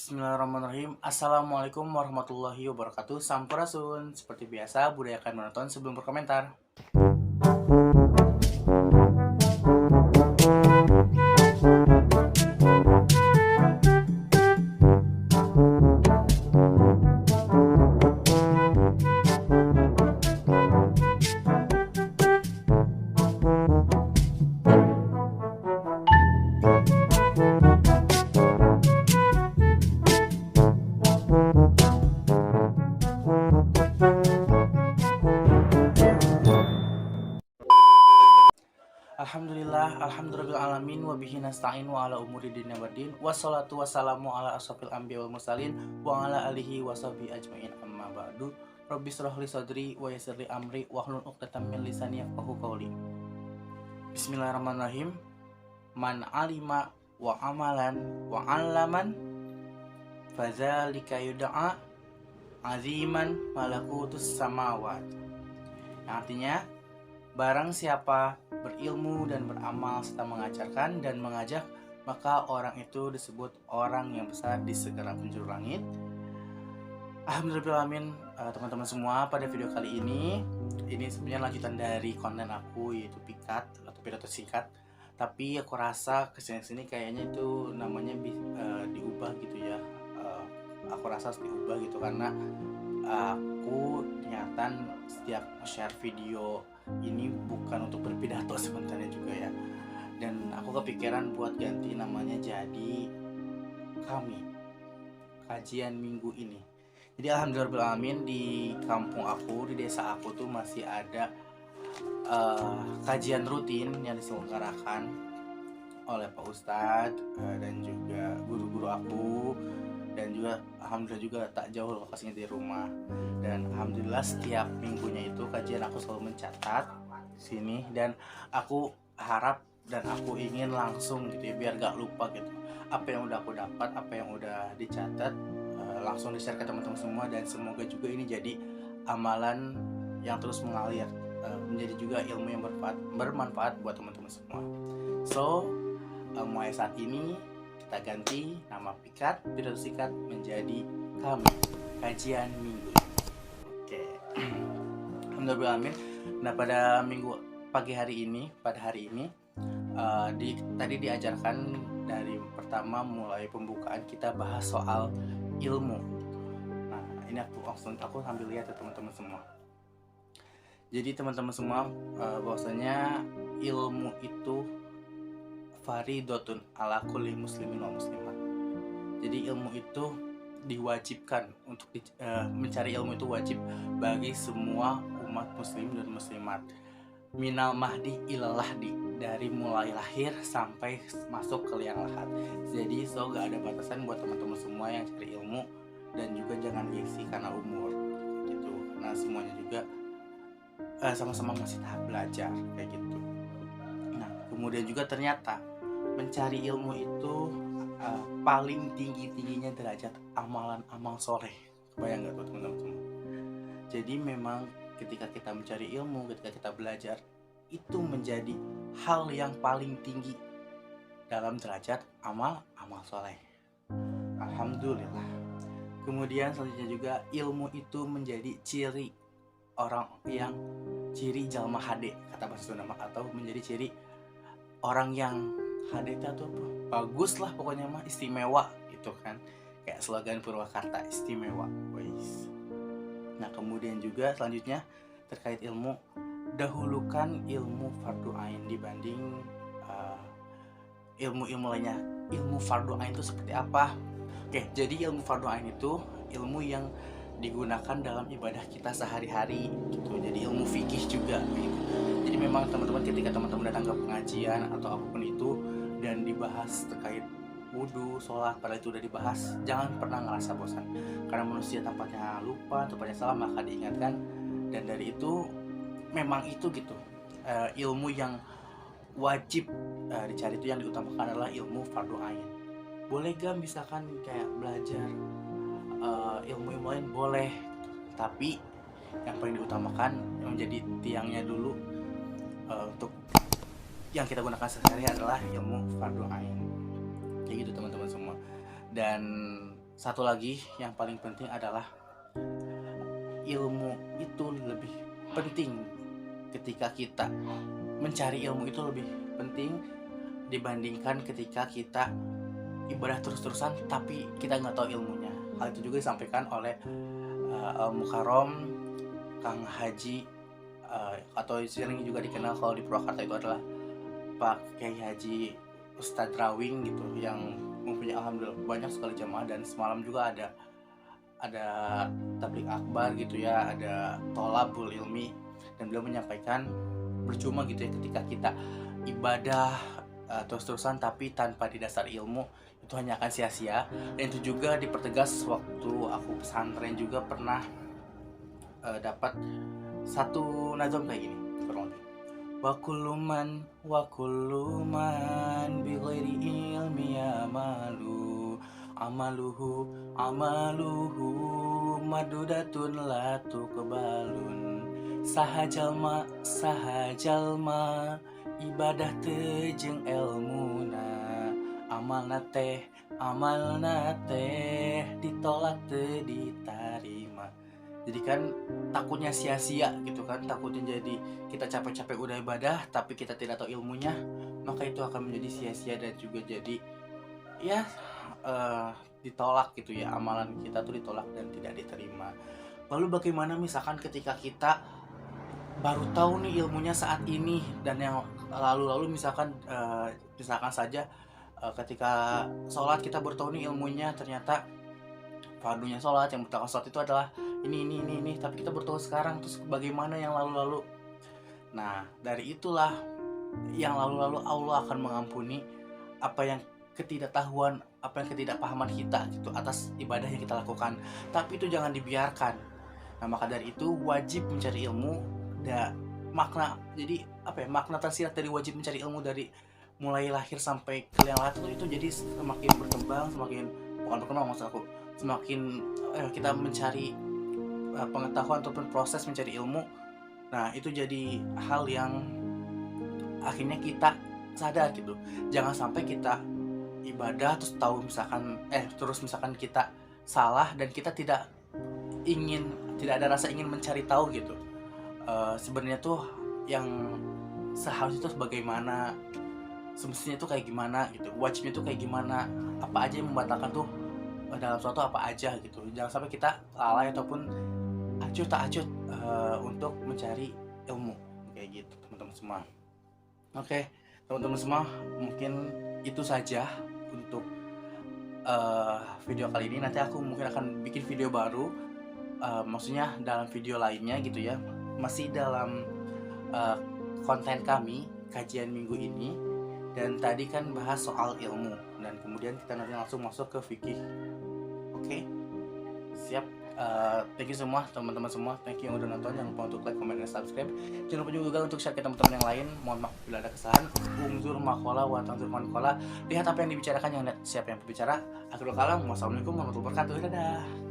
Bismillahirrahmanirrahim. Assalamualaikum warahmatullahi wabarakatuh. Sampurasun. Seperti biasa, budayakan menonton sebelum berkomentar. Alhamdulillahirrahmanirrahim wa bihi nasta'in wa ala umuri dinna waddin wassalatu wassalamu ala asrofil anbiya wal mursalin wa ala alihi wa sahbihi ajmain amma ba'du. Rabbi shrah li sadri wa yassir li amri wahlul 'uqdatam min lisani yafqahu qawli. Bismillahirrahmanirrahim. Man alima wa amalan wa 'allaman fadzalika yud'a aziman malakutus samawat. Yang artinya, barang siapa berilmu dan beramal serta mengajarkan dan mengajak, maka orang itu disebut orang yang besar di segala penjuru langit. Alhamdulillahirrahmanirrahim. Teman-teman semua, pada video kali ini sebenarnya lanjutan dari konten aku, yaitu pikat atau pidato singkat. Tapi aku rasa kesini kayaknya itu namanya diubah gitu ya. Aku rasa harus diubah gitu karena aku ternyata setiap share video ini bukan untuk berpidato sebenarnya juga ya, dan aku kepikiran buat ganti namanya jadi kami kajian minggu ini. Jadi alhamdulillahirrahmanirrahim, di kampung aku, di desa aku tuh masih ada kajian rutin yang diselenggarakan oleh Pak Ustadz dan juga guru-guru aku, dan juga alhamdulillah juga tak jauh lokasinya dari rumah. Dan alhamdulillah setiap minggunya itu kajian aku selalu mencatat di sini, dan aku harap dan aku ingin langsung gitu ya, biar gak lupa gitu apa yang udah aku dapat, apa yang udah dicatat, langsung di-share ke teman-teman semua. Dan semoga juga ini jadi amalan yang terus mengalir, menjadi juga ilmu yang bermanfaat buat teman-teman semua. So mulai saat ini kita ganti nama pikat pidato singkat menjadi kami kajian minggu. Oke. Alhamdulillah. Nah, pada hari ini tadi diajarkan dari pertama, mulai pembukaan kita bahas soal ilmu. Nah, ini aku sambil lihat ya teman-teman semua. Jadi teman-teman semua, bahwasanya ilmu itu faridotun ala kulli muslimin wa muslimat. Jadi ilmu itu diwajibkan untuk mencari ilmu itu wajib bagi semua umat muslim dan muslimat. Minal mahdi ilal lahdi, dari mulai lahir sampai masuk ke liang lahat. Jadi gak ada batasan buat teman-teman semua yang cari ilmu, dan juga jangan gengsi karena umur gitu, karena semuanya juga sama-sama masih tahap belajar kayak gitu. Nah, kemudian juga ternyata mencari ilmu itu paling tingginya derajat amalan-amal soleh. Kebayang gak tuh teman-teman semua? Jadi memang ketika kita mencari ilmu, ketika kita belajar, itu menjadi hal yang paling tinggi dalam derajat amal soleh. Alhamdulillah. Kemudian selanjutnya juga, ilmu itu menjadi ciri orang yang ciri jalma hade, kata bahasa Sunda, atau menjadi ciri orang yang hade itu apa? Bagus lah pokoknya mah, istimewa gitu kan, kayak slogan Purwakarta, istimewa. Nah, kemudian juga selanjutnya terkait ilmu, dahulukan ilmu fardu ain dibanding ilmu-ilmu lainnya. Ilmu fardu ain itu seperti apa? Oke, jadi ilmu fardu ain itu ilmu yang digunakan dalam ibadah kita sehari-hari gitu. Jadi ilmu fikih juga gitu. Jadi memang teman-teman, ketika teman-teman datang ke pengajian atau apapun itu dan dibahas terkait wudhu, sholat, pada itu udah dibahas, jangan pernah ngerasa bosan, karena manusia tampaknya lupa, tempatnya salah, maka diingatkan. Dan dari itu memang itu gitu, ilmu yang wajib dicari itu, yang diutamakan adalah ilmu fardu ain. Boleh gak misalkan kayak belajar ilmu-ilmu lain, boleh, tapi yang paling diutamakan, yang menjadi tiangnya dulu untuk yang kita gunakan sehari-hari adalah ilmu fardu ain. Kayak gitu teman-teman semua. Dan satu lagi yang paling penting adalah ilmu itu lebih penting. Ketika kita mencari ilmu itu lebih penting dibandingkan ketika kita ibadah terus-terusan tapi kita nggak tahu ilmunya. Hal itu juga disampaikan oleh Mukarom Kang Haji, atau sering juga dikenal kalau di Purwakarta itu adalah Pak Kiai Haji Ustadz Rawing gitu, yang mempunyai alhamdulillah banyak sekali jamaah, dan semalam juga ada tablik akbar gitu ya, ada tolabul ilmi, dan beliau menyampaikan percuma gitu ya ketika kita ibadah terus-terusan tapi tanpa didasari ilmu, itu hanya akan sia-sia. Dan itu juga dipertegas waktu aku pesantren, juga pernah dapat satu nazam kayak gini kurang lebih. Wa kullu man bi ghairi ilmi amaluhu madudatun la tuqbalun. Sahajalma ibadah teu jeung elmuna, amalna teh ditolak teu ditarima. Jadi kan takutnya sia-sia gitu kan, takutnya jadi kita capek-capek udah ibadah tapi kita tidak tahu ilmunya, maka itu akan menjadi sia-sia dan juga jadi ya ditolak gitu ya, amalan kita tuh ditolak dan tidak diterima. Lalu bagaimana misalkan ketika kita baru tahu nih ilmunya saat ini, dan yang lalu-lalu misalkan saja ketika sholat kita baru tahu nih ilmunya, ternyata fardunya sholat, yang bertakwa sholat itu adalah ini, tapi kita baru tahu sekarang, terus bagaimana yang lalu-lalu? Nah, dari itulah yang lalu-lalu Allah akan mengampuni apa yang ketidaktahuan, apa yang ketidakpahaman kita gitu atas ibadah yang kita lakukan. Tapi itu jangan dibiarkan. Nah, maka dari itu wajib mencari ilmu. Makna tersirat dari wajib mencari ilmu dari mulai lahir sampai ke liang lahat itu jadi semakin berkembang, semakin kita mencari pengetahuan ataupun proses mencari ilmu. Nah, itu jadi hal yang akhirnya kita sadar gitu. Jangan sampai kita ibadah terus tahu misalkan kita salah dan kita tidak ada rasa ingin mencari tahu gitu. Sebenarnya tuh yang seharusnya itu bagaimana, semestinya tuh kayak gimana gitu, wajibnya tuh kayak gimana, apa aja yang membatalkan tuh dalam suatu apa aja gitu. Jangan sampai kita lalai ataupun acut untuk mencari ilmu kayak gitu teman-teman semua. Oke, teman-teman semua, mungkin itu saja untuk video kali ini. Nanti aku mungkin akan bikin video baru, maksudnya dalam video lainnya gitu ya, masih dalam konten kami kajian minggu ini. Dan tadi kan bahas soal ilmu, dan kemudian kita nanti langsung masuk ke fikih. Oke, siap. Thank you semua teman-teman semua, thank you yang udah nonton. Jangan lupa untuk like, comment, dan subscribe. Jangan lupa juga untuk share ke teman-teman yang lain. Mohon maaf bila ada kesalahan. Unzur makola wa tanzur mankola. Lihat apa yang dibicarakan, yang siapa yang berbicara. Akhirul kalam. Wassalamualaikum warahmatullahi wabarakatuh. Dadah.